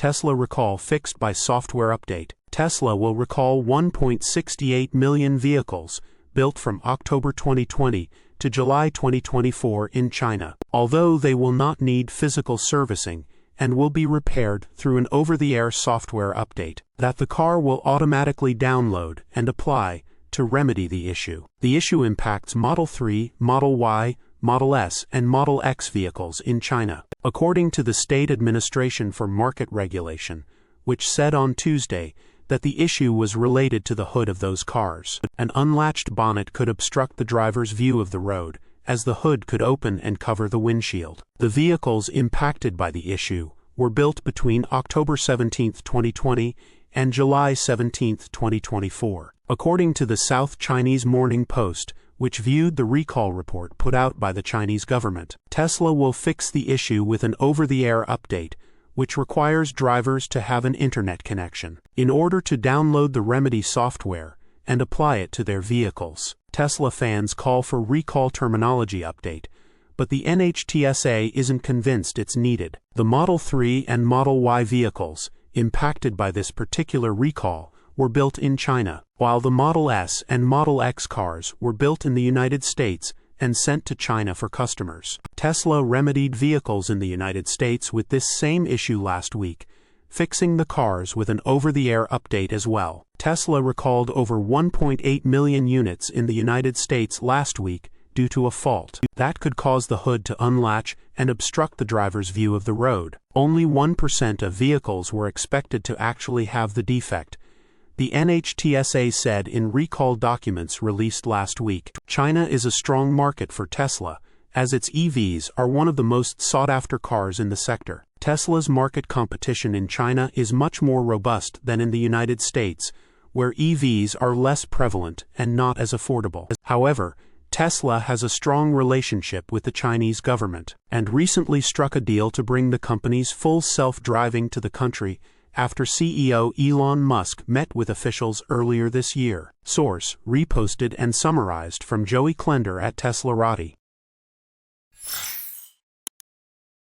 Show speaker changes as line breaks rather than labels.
Tesla recall fixed by software update. Tesla will recall 1.68 million vehicles built from October 2020 to July 2024 in China, although they will not need physical servicing and will be repaired through an over-the-air software update that the car will automatically download and apply to remedy the issue. The issue impacts Model 3, Model Y, Model S, and Model X vehicles in China, according to the State Administration for Market Regulation, which said on Tuesday that the issue was related to the hood of those cars. An unlatched bonnet could obstruct the driver's view of the road, as the hood could open and cover the windshield. The vehicles impacted by the issue were built between October 17, 2020 and July 17, 2024. According to the South Chinese Morning Post, which viewed the recall report put out by the Chinese government, Tesla will fix the issue with an over-the-air update, which requires drivers to have an internet connection in order to download the remedy software and apply it to their vehicles. Tesla fans call for recall terminology update, but the NHTSA isn't convinced it's needed. The Model 3 and Model Y vehicles impacted by this particular recall were built in China, while the Model S and Model X cars were built in the United States and sent to China for customers. Tesla remedied vehicles in the United States with this same issue last week, fixing the cars with an over-the-air update as well. Tesla recalled over 1.8 million units in the United States last week due to a fault that could cause the hood to unlatch and obstruct the driver's view of the road. Only 1% of vehicles were expected to actually have the defect, the NHTSA said in recall documents released last week. China is a strong market for Tesla, as its EVs are one of the most sought-after cars in the sector. Tesla's market competition in China is much more robust than in the United States, where EVs are less prevalent and not as affordable. However, Tesla has a strong relationship with the Chinese government and recently struck a deal to bring the company's full self-driving to the country after CEO Elon Musk met with officials earlier this year. Source: reposted and summarized from Joey Klender at teslarati.